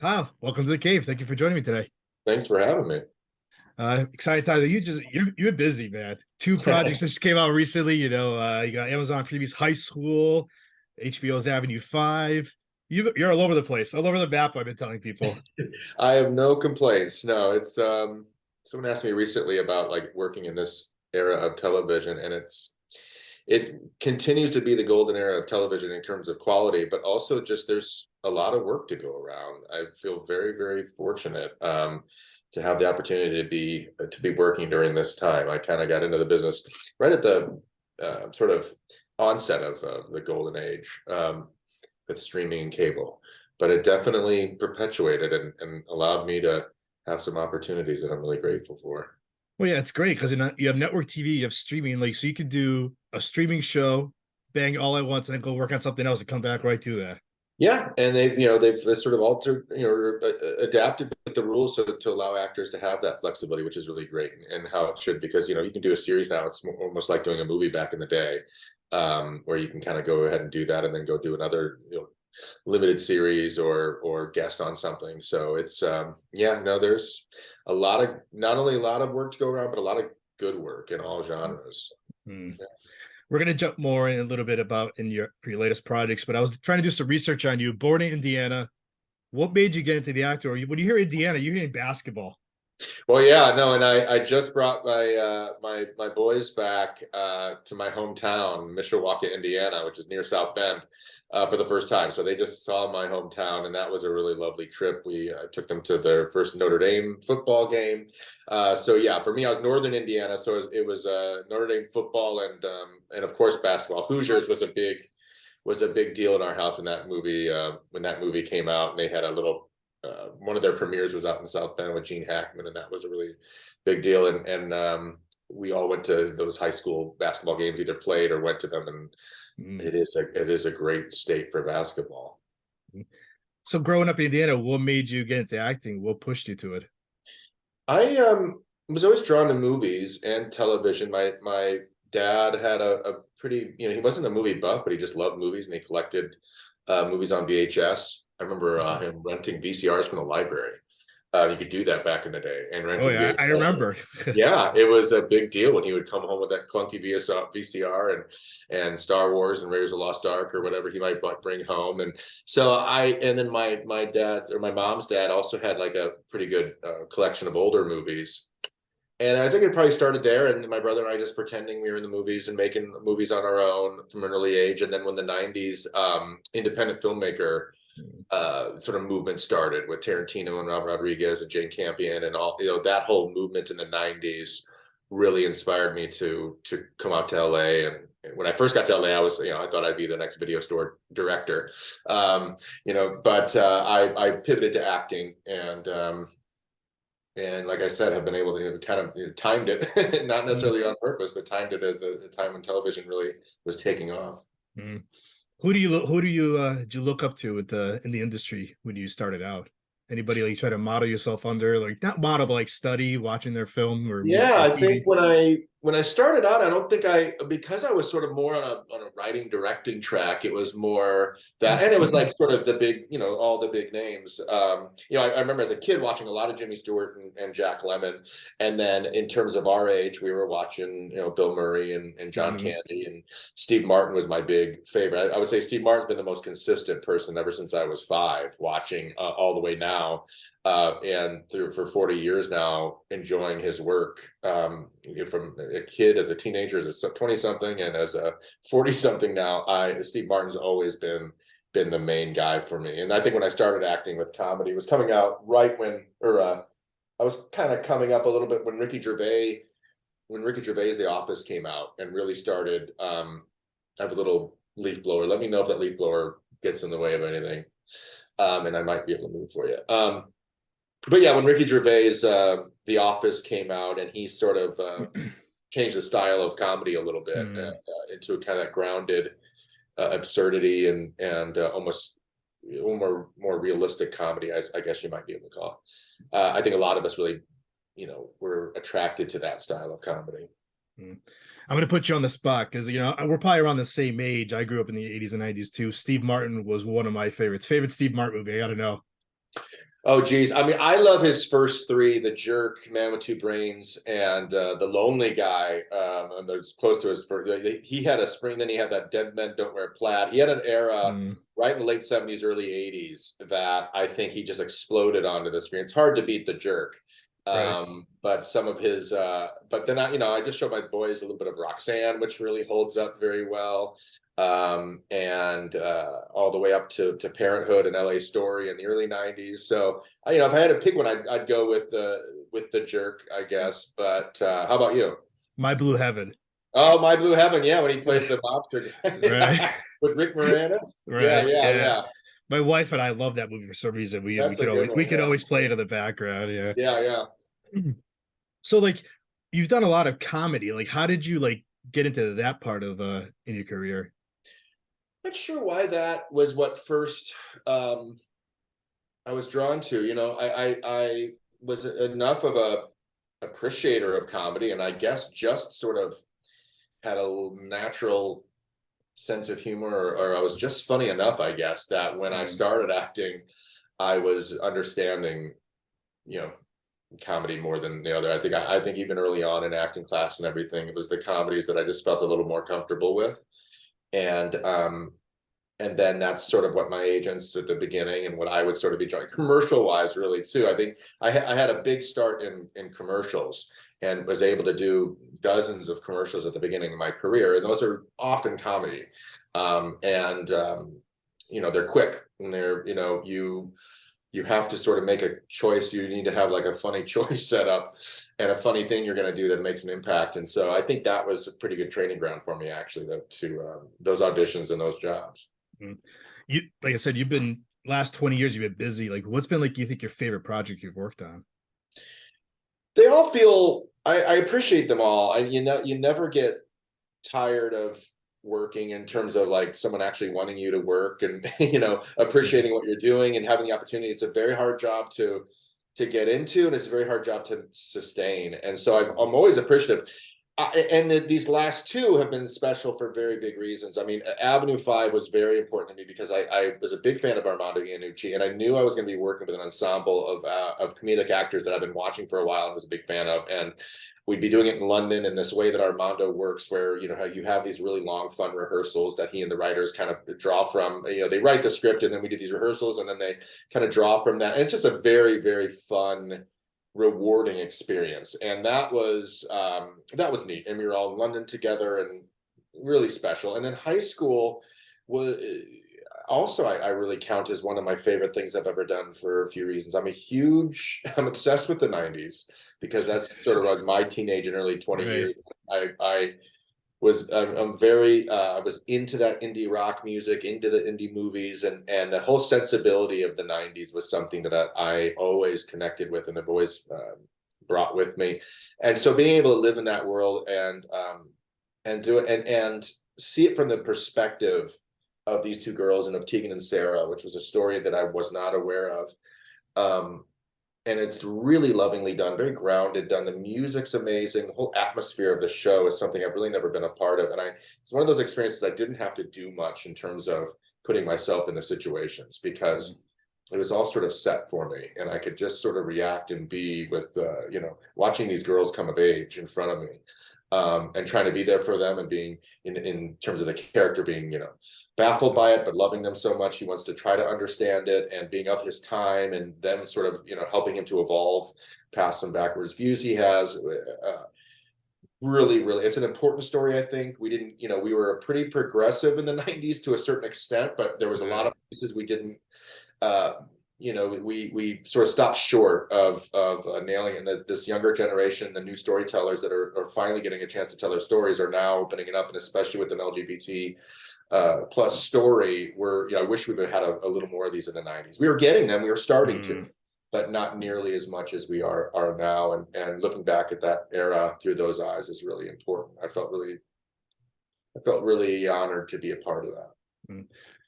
Kyle, welcome to the cave. Thank you for joining me today. Thanks for having me. Excited, Tyler. You're busy, man. Two projects that just came out recently. You got Amazon Freebies High School, HBO's Avenue 5. You're all over the place, all over the map. I've been telling people. I have no complaints. No, it's someone asked me recently about like working in this era of television, and it continues to be the golden era of television in terms of quality, but also just there's a lot of work to go around. I feel very, very fortunate to have the opportunity to be working during this time. I kind of got into the business right at the sort of onset of the golden age with streaming and cable, but it definitely perpetuated and allowed me to have some opportunities that I'm really grateful for. Well, yeah, it's great because you have network TV, you have streaming, like so you could do a streaming show, bang all at once, and then go work on something else and come back right to that. Yeah, and they've sort of altered, adapted the rules to allow actors to have that flexibility, which is really great, and how it should, because you can do a series now. It's almost like doing a movie back in the day, where you can kind of go ahead and do that, and then go do another limited series or guest on something. So it's yeah, no, there's a lot of not only a lot of work to go around, but a lot of good work in all genres. Hmm. Yeah. We're gonna jump more in a little bit about in your for your latest projects, but I was trying to do some research on you. Born in Indiana. What made you get into the actor? When you hear Indiana, you're hearing basketball. Well, yeah, no, and I just brought my boys back to my hometown, Mishawaka, Indiana, which is near South Bend, for the first time. So they just saw my hometown, and that was a really lovely trip. We took them to their first Notre Dame football game. So yeah, for me, I was Northern Indiana, so it was Notre Dame football and of course basketball. Hoosiers was a big deal in our house when that movie came out, and they had a little one of their premieres was out in South Bend with Gene Hackman, and that was a really big deal. And we all went to those high school basketball games, either played or went to them. And Mm. it is a great state for basketball. So growing up in Indiana, what made you get into acting? What pushed you to it? I was always drawn to movies and television. My dad had a pretty, he wasn't a movie buff, but he just loved movies, and he collected movies on VHS. I remember him renting VCRs from the library. You could do that back in the day, and Oh renting yeah, I VHS. remember. Yeah, it was a big deal when he would come home with that clunky VCR and Star Wars and Raiders of the Lost Ark or whatever he might bring home. And then my dad, or my mom's dad, also had like a pretty good collection of older movies. And I think it probably started there, and my brother and I just pretending we were in the movies and making movies on our own from an early age. And then when the '90s independent filmmaker sort of movement started with Tarantino and Robert Rodriguez and Jane Campion and all, that whole movement in the '90s really inspired me to come out to LA. And when I first got to LA, I was, I thought I'd be the next video store director, but I pivoted to acting, and like I said, have been able to kind of timed it, not Mm. necessarily on purpose, but timed it as the time when television really was taking off. Mm. Did you look up to in the industry when you started out? Anybody like you try to model yourself under, like not model, but like study watching their film or movie Yeah, or I think TV? when I started out, I don't think because I was sort of more on a writing directing track. It was more that, and it was like sort of the big, all the big names. I remember as a kid watching a lot of Jimmy Stewart and Jack Lemmon, and then in terms of our age, we were watching Bill Murray and John Mhm. Candy, and Steve Martin was my big favorite. I would say Steve Martin's been the most consistent person ever since I was 5, watching all the way now, and through for 40 years now, enjoying his work, from a kid, as a teenager, as a 20 something, and as a 40 something now. Steve Martin's always been the main guy for me. And I think when I started acting with comedy, it was coming out right when, or I was kind of coming up a little bit when Ricky Gervais' The Office came out and really started. I have a little leaf blower. Let me know if that leaf blower gets in the way of anything, and I might be able to move for you. But yeah, when Ricky Gervais' The Office came out, and he sort of changed the style of comedy a little bit, Mm. into a kind of grounded absurdity and almost more realistic comedy, I guess you might be able to call it. I think a lot of us really, were attracted to that style of comedy. Mm. I'm gonna put you on the spot because we're probably around the same age. I grew up in the '80s and '90s too. Steve Martin was one of my favorites. Favorite Steve Martin movie? I gotta know. Oh geez, I mean, I love his first three: The Jerk, Man with Two Brains, and The Lonely Guy. And there's close to his first. He had a spring, then he had that Dead Men Don't Wear Plaid. He had an era Mm, right in the late '70s, early '80s that I think he just exploded onto the screen. It's hard to beat The Jerk. right. But some of his, but then I just showed my boys a little bit of Roxanne, which really holds up very well, and all the way up to Parenthood and LA Story in the early '90s. So if I had to pick one, I'd go with The Jerk, I guess. But how about you? My Blue Heaven. Oh, My Blue Heaven, yeah, when he plays the mobster Right. guy with Rick Moranis. Yeah, Right. yeah, Yeah. yeah. My wife and I love that movie for some reason. We That's a could good always we one. could Yeah, always play it in the background. Yeah. yeah, yeah. So like you've done a lot of comedy. Like how did you like get into that part of in your career? Not sure why that was what first I was drawn to. I was enough of a appreciator of comedy, and I guess just sort of had a natural sense of humor, or I was just funny enough, I guess, that when I Mm, started acting, I was understanding, you know, comedy more than the other. I think even early on in acting class and everything, it was the comedies that I just felt a little more comfortable with. And and then that's sort of what my agents at the beginning and what I would sort of be trying commercial wise really too. I think I had a big start in commercials and was able to do dozens of commercials at the beginning of my career, and those are often comedy. And they're quick, and they're you have to sort of make a choice. You need to have like a funny choice set up and a funny thing you're going to do that makes an impact. And so I think that was a pretty good training ground for me, actually, to those auditions and those jobs. mm. You like I said, you've been last 20 years, you've been busy. Like what's been like you think your favorite project you've worked on? They all feel I appreciate them all. You never get tired of working in terms of like someone actually wanting you to work and Mm, appreciating what you're doing and having the opportunity. It's a very hard job to get into, and it's a very hard job to sustain. And so I'm always appreciative. These last two have been special for very big reasons. I mean, Avenue 5 was very important to me because I was a big fan of Armando Iannucci, and I knew I was going to be working with an ensemble of comedic actors that I've been watching for a while and was a big fan of. And we'd be doing it in London in this way that Armando works, where how you have these really long, fun rehearsals that he and the writers kind of draw from. They write the script, and then we do these rehearsals, and then they kind of draw from that. And it's just a very, very fun, rewarding experience. And that was neat. And we were all in London together, and really special. And then high school was also, I really count as one of my favorite things I've ever done for a few reasons. I'm obsessed with the '90s because that's sort of like my teenage and early 20 right. years. I I'm very I was into that indie rock music, into the indie movies, and the whole sensibility of the '90s was something that I always connected with and have always brought with me. And so being able to live in that world and do it and see it from the perspective of these two girls and of Tegan and Sarah, which was a story that I was not aware of. Um, and it's really lovingly done, very grounded done. The music's amazing. The whole atmosphere of the show is something I've really never been a part of. And it's one of those experiences I didn't have to do much in terms of putting myself into situations Mm, because it was all sort of set for me, and I could just sort of react and be with, watching these girls come of age in front of me, and trying to be there for them, and being in terms of the character being, baffled by it, but loving them so much. He wants to try to understand it, and being of his time, and them sort of, helping him to evolve past some backwards views he has. Really, really, it's an important story. I think we didn't, we were pretty progressive in the '90s to a certain extent, but there was a lot right. of places we didn't uh, we sort of stopped short of nailing it. And this younger generation, the new storytellers that are finally getting a chance to tell their stories, are now opening it up, and especially with an LGBT plus story, where I wish we would have had a little more of these in the '90s. We were getting them, we were starting to, Mm. but not nearly as much as we are now. And looking back at that era through those eyes is really important. I felt really honored to be a part of that. Mm.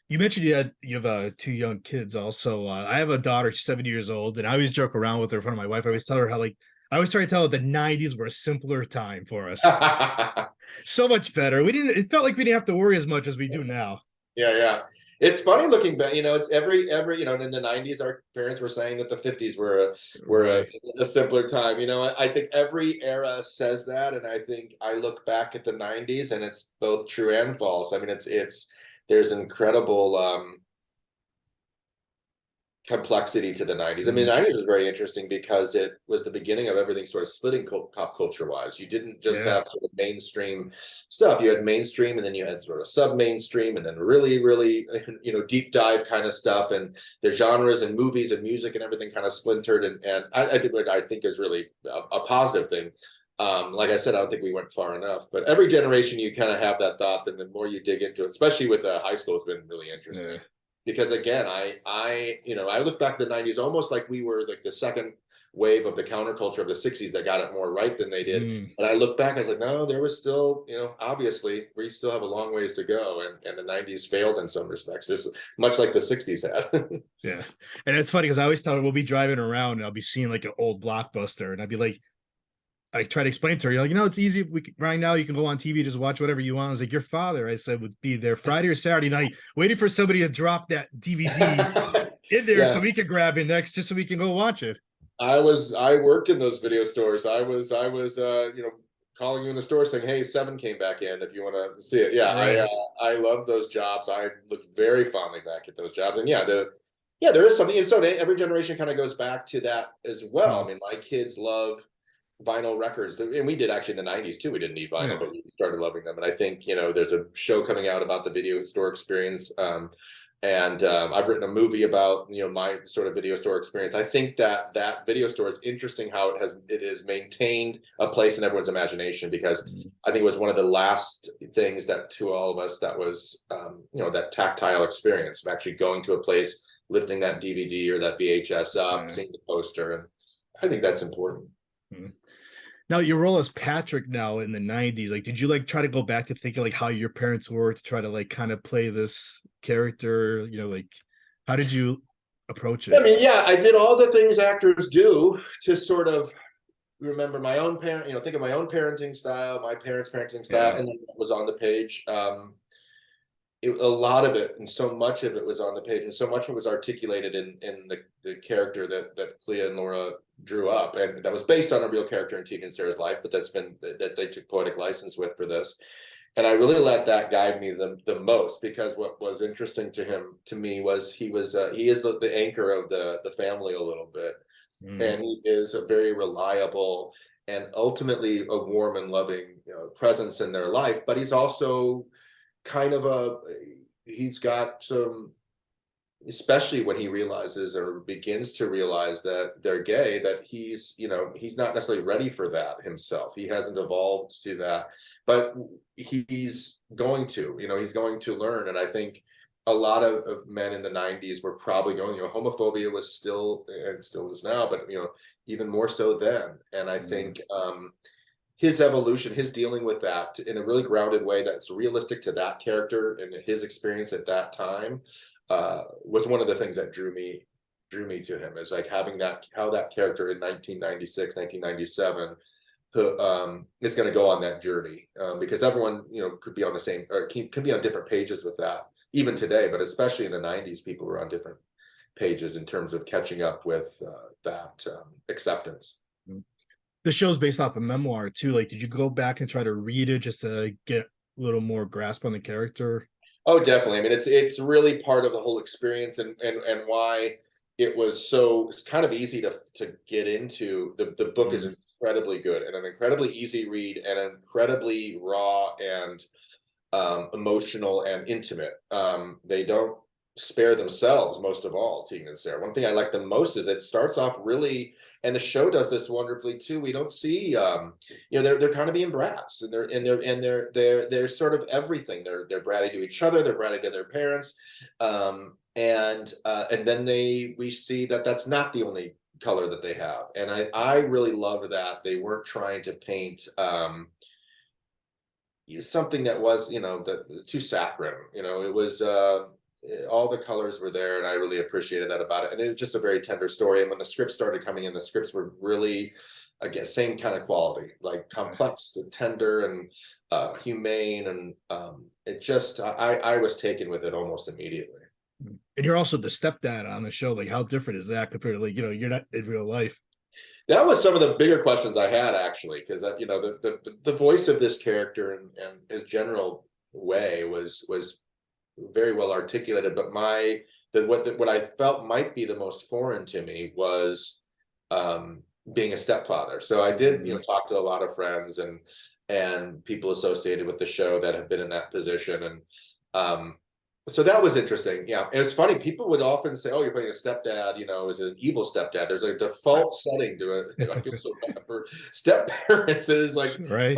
You mentioned you have two young kids also. I have a daughter, she's 7 years old, and I always joke around with her in front of my wife. I always tell her how like I always try to tell her the 90s were a simpler time for us. So much better. We didn't it felt like we didn't have to worry as much as we do now. Yeah, yeah. It's funny looking back, it's every, in the 90s, our parents were saying that the 50s were Right. a simpler time. I think every era says that, and I think I look back at the 90s and it's both true and false. I mean, there's incredible complexity to the 90s. I mean, the 90s was very interesting because it was the beginning of everything sort of splitting pop culture wise. You didn't just Yeah. have sort of mainstream stuff. You had mainstream, and then you had sort of sub mainstream, and then really, really, deep dive kind of stuff. And the genres and movies and music and everything kind of splintered. And I think is really a positive thing. Like I said, I don't think we went far enough, but every generation you kind of have that thought. Then the more you dig into it, especially with high school, it's been really interesting Yeah. because again, I look back at the 90s almost like we were like the second wave of the counterculture of the 60s that got it more right than they did. Mm. And I look back, I was like, no, there was still, obviously we still have a long ways to go. And the 90s failed in some respects, just much like the 60s had. Yeah. And it's funny because I always tell her we'll be driving around and I'll be seeing like an old blockbuster and I'd be like, I try to explain to her, you're like, it's easy. Right now you can go on TV, just watch whatever you want. I was like, your father, I said, would be there Friday or Saturday night, waiting for somebody to drop that DVD in there Yeah. so we could grab it next, just so we can go watch it. I worked in those video stores. I was calling you in the store saying, "Hey, Seven came back in if you want to see it." Yeah, Right. I love those jobs. I look very fondly back at those jobs. And there is something. And so every generation kind of goes back to that as well. I Mm. mean, my kids love vinyl records, and we did actually in the 90s too. We didn't need vinyl, Yeah. but we started loving them. And I think, there's a show coming out about the video store experience. And I've written a movie about my sort of video store experience. I think that video store is interesting how it has maintained a place in everyone's imagination, because Mm. I think it was one of the last things that to all of us that was that tactile experience of actually going to a place, lifting that DVD or that VHS up, Yeah. seeing the poster, and I think that's important. Mm. Now your role as Patrick now in the 90s, like did you like try to go back to thinking like how your parents were to try to like kind of play this character, like how did you approach I it? mean, yeah, I did all the things actors do to sort of remember my own parent, think of my own parenting style, my parents' parenting style, Yeah. and then it was on the page. A lot of it and so much of it was on the page, and so much of it was articulated in the character that Clea and Laura drew up, and that was based on a real character in Tegan and Sarah's life, but that they took poetic license with for this. And I really let that guide me the most, because what was interesting to me was he is the anchor of the family a little bit, Mm. and he is a very reliable and ultimately a warm and loving presence in their life. But he's also kind of he's got some, especially when he realizes or begins to realize that they're gay, that he's not necessarily ready for that himself. He hasn't evolved to that, but he's going to, he's going to learn. And I think a lot of men in the 90s were probably going, homophobia was still, and still is now, but even more so then. And I Mm. think his evolution, his dealing with that in a really grounded way that's realistic to that character and his experience at that time, was one of the things that drew me to him, is like having how that character in 1996, 1997 who is going to go on that journey, because everyone could be on the same, or can be on different pages with that even today, but especially in the 90s people were on different pages in terms of catching up with that acceptance. The show's based off a memoir too. Like, did you go back and try to read it just to get a little more grasp on the character? Oh, definitely. I mean, it's really part of the whole experience, and why it's kind of easy to get into. The book is Mm. incredibly good and an incredibly easy read and incredibly raw and emotional and intimate. They don't spare themselves, most of all, Tegan and Sarah. One thing I like the most is it starts off really, and the show does this wonderfully too. We don't see, they're kind of being brats, and they're sort of everything. They're bratty to each other. They're bratty to their parents, and then we see that that's not the only color that they have, and I really love that they weren't trying to paint something that was too saccharine. It was all the colors were there, and I really appreciated that about it. And it was just a very tender story, and when the scripts started coming in, the scripts were really, again, same kind of quality, like complex and tender and humane, and it just I was taken with it almost immediately. And you're also the stepdad on the show. Like, how different is that compared to, like, you're not in real life? That was some of the bigger questions I had, actually, because the voice of this character and his general way was very well articulated. But what I felt might be the most foreign to me was being a stepfather. So I did, talk to a lot of friends and people associated with the show that have been in that position, and so that was interesting. Yeah, it was funny. People would often say, "Oh, you're playing a stepdad. Is it an evil stepdad?" There's a default setting to it. I feel so bad for step parents. It is like Right.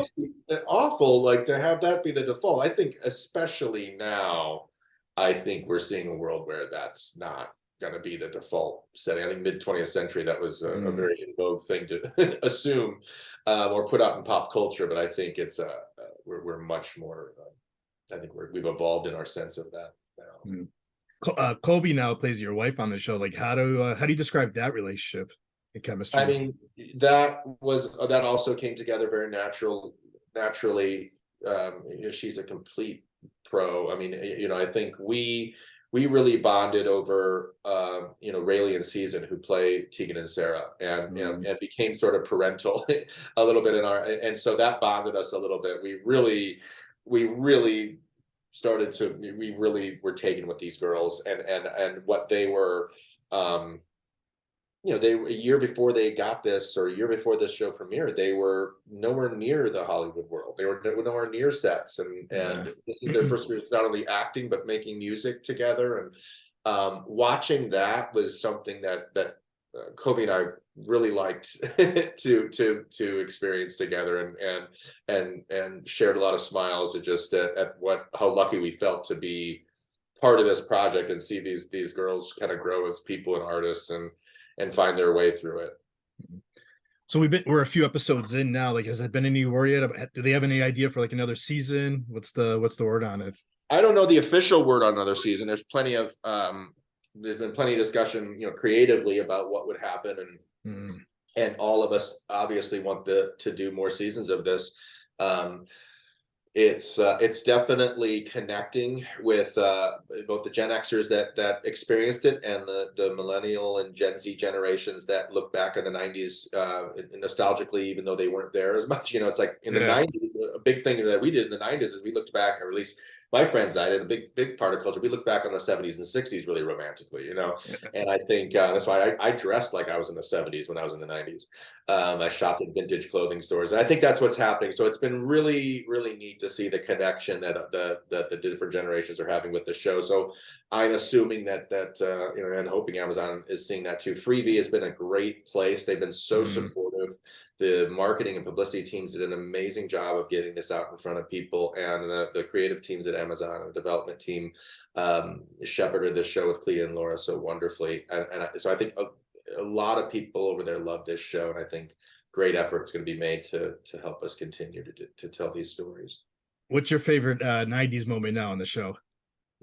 awful, like to have that be the default. I think, especially now, I think we're seeing a world where that's not going to be the default setting. I think mid 20th century that was a very in vogue thing to assume or put out in pop culture. But I think it's we're much more. I think we've evolved in our sense of that now. Kobe now plays your wife on the show. Like, how do you describe that relationship and I chemistry? mean, that also came together very naturally. She's a complete pro. I mean, I think we really bonded over Rayleigh and Season, who play Tegan and Sarah, and and became sort of parental a little bit and so that bonded us a little bit. We really started to we really were taken with these girls and what they were. They were a year before they got this, or a year before this show premiered, they were nowhere near the Hollywood world. They were nowhere near sets, and this is their first experience not only acting but making music together. And watching that was something that Kobe and I really liked to experience together, and shared a lot of smiles at how lucky we felt to be part of this project and see these girls kind of grow as people and artists and find their way through it. So we're a few episodes in now. Like, has there been any word yet? Do they have any idea for like another season? What's the word on it? I don't know the official word on another season. There's been plenty of discussion, creatively about what would happen, and all of us obviously want to do more seasons of this. It's definitely connecting with both the Gen Xers that experienced it and the millennial and Gen Z generations that look back in the 90s nostalgically, even though they weren't there as much. It's like in the 90s, a big thing that we did in the 90s is we looked back, or at least my friends died, and a big part of culture. We look back on the 70s and 60s really romantically, and I think that's why I dressed like I was in the 70s when I was in the 90s. I shopped in vintage clothing stores, and I think that's what's happening. So it's been really, really neat to see the connection that the different generations are having with the show. So I'm assuming that and hoping Amazon is seeing that too. Freevee has been a great place. They've been so supportive. The marketing and publicity teams did an amazing job of getting this out in front of people, and the creative teams at Amazon and the development team shepherded this show with Clea and Laura so wonderfully. So I think a lot of people over there love this show, and I think great effort's going to be made to help us continue to tell these stories. What's your favorite 90s moment now on the show?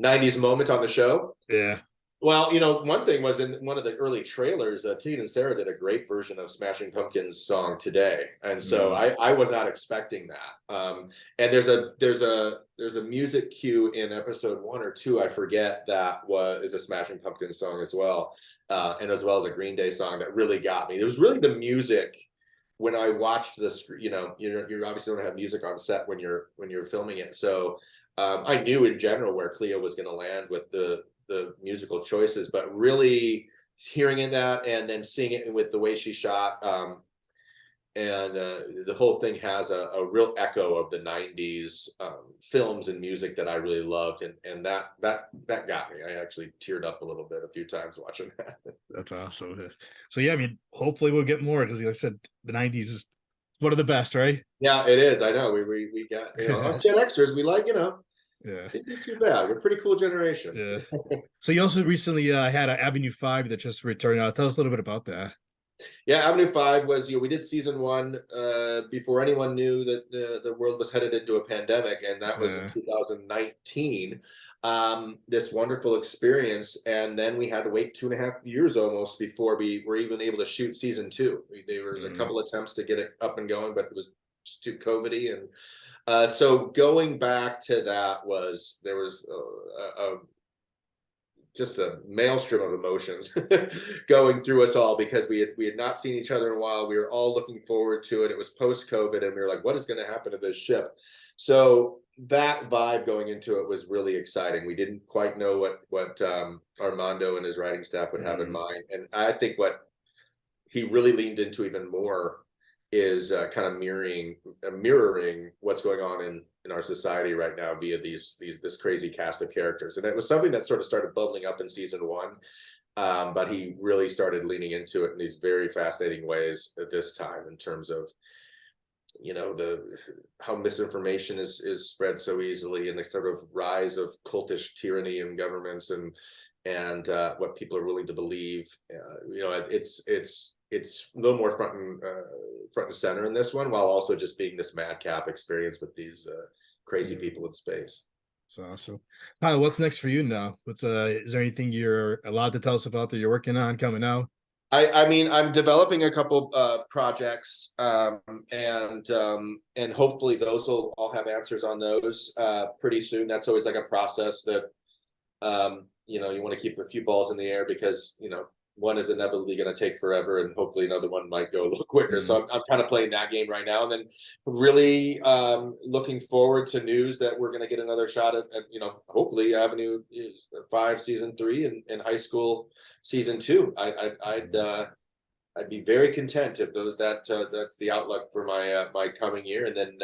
90s moment on the show? Yeah. Well, one thing was in one of the early trailers, Tegan and Sarah did a great version of Smashing Pumpkins' song "Today," and so I was not expecting that. And there's a music cue in episode 1 or 2, I forget, that is a Smashing Pumpkins song as well, and as well as a Green Day song that really got me. It was really the music. When I watched this, you obviously don't have music on set when you're filming it, so I knew in general where Clea was going to land with the musical choices, but really hearing in that and then seeing it with the way she shot, and the whole thing has a real echo of the 90s films and music that I really loved, and that got me. I actually teared up a little bit a few times watching that. That's awesome. So yeah, I mean, hopefully we'll get more, because like I said, the 90s is one of the best, right? Yeah, it is. I know we got us Gen Xers, we like Yeah. didn't do too bad. We're a pretty cool generation. Yeah. So you also recently had an Avenue 5 that just returned out. Tell us a little bit about that. Yeah, Avenue 5 was, we did season 1 before anyone knew that the world was headed into a pandemic, and that was in 2019. This wonderful experience, and then we had to wait 2.5 years almost before we were even able to shoot season 2. There was a couple attempts to get it up and going, but it was just too COVID-y, and so going back to that there was just a maelstrom of emotions going through us all, because we had not seen each other in a while. We were all looking forward to it. It was post-COVID, and we were like, what is going to happen to this ship? So that vibe going into it was really exciting. We didn't quite know what Armando and his writing staff would have in mind, and I think what he really leaned into even more is kind of mirroring what's going on in our society right now via this crazy cast of characters. And it was something that sort of started bubbling up in season one, but he really started leaning into it in these very fascinating ways at this time, in terms of, you know, how misinformation is spread so easily, and the sort of rise of cultish tyranny in governments, and what people are willing to believe. You know, it's a little more front and center in this one, while also just being this madcap experience with these crazy people in space. That's awesome. Kyle, what's next for you now? What's is there anything you're allowed to tell us about that you're working on coming out? I mean, I'm developing a couple projects, and hopefully those I'll have answers on those pretty soon. That's always like a process that you know, you want to keep a few balls in the air, because, you know, one is inevitably going to take forever, and hopefully another one might go a little quicker. So I'm kind of playing that game right now, and then really looking forward to news that we're going to get another shot at, you know, hopefully Avenue 5 season 3 and High School season 2. I'd be very content if that's the outlook for my coming year, and then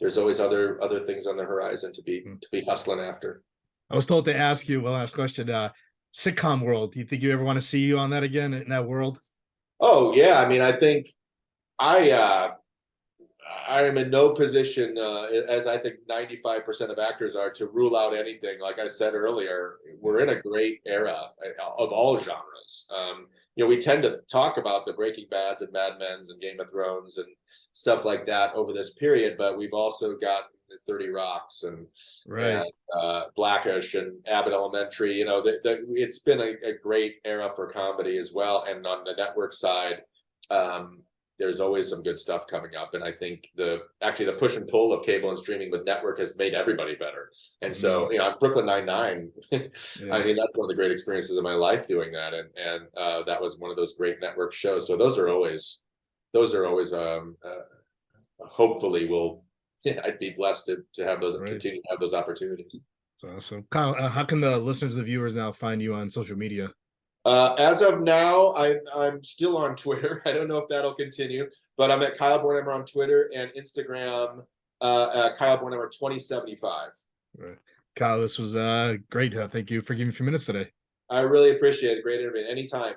there's always other things on the horizon to be hustling after. I was told to ask you, last question, sitcom world. Do you think you ever want to see you on that again, in that world? Oh yeah, I mean, I think I am in no position, as I think 95% of actors are, to rule out anything. Like I said earlier, we're in a great era of all genres. You know, we tend to talk about the Breaking Bads and Mad Men's and Game of Thrones and stuff like that over this period, but we've also got 30 Rocks and Blackish and Abbott Elementary. You know, it's been a great era for comedy as well. And on the network side, there's always some good stuff coming up. And I think the push and pull of cable and streaming with network has made everybody better. And so, you know, Brooklyn Nine-Nine, I mean, that's one of the great experiences of my life doing that. And that was one of those great network shows. So those are always hopefully I'd be blessed to have those continue to have those opportunities. That's awesome. Kyle, how can the listeners and the viewers now find you on social media? As of now, I'm still on Twitter. I don't know if that'll continue, but I'm at Kyle Bornheimer on Twitter and Instagram, Kyle Bornheimer 2075. Right. Kyle, this was great. Thank you for giving me a few minutes today. I really appreciate it. Great interview. Anytime.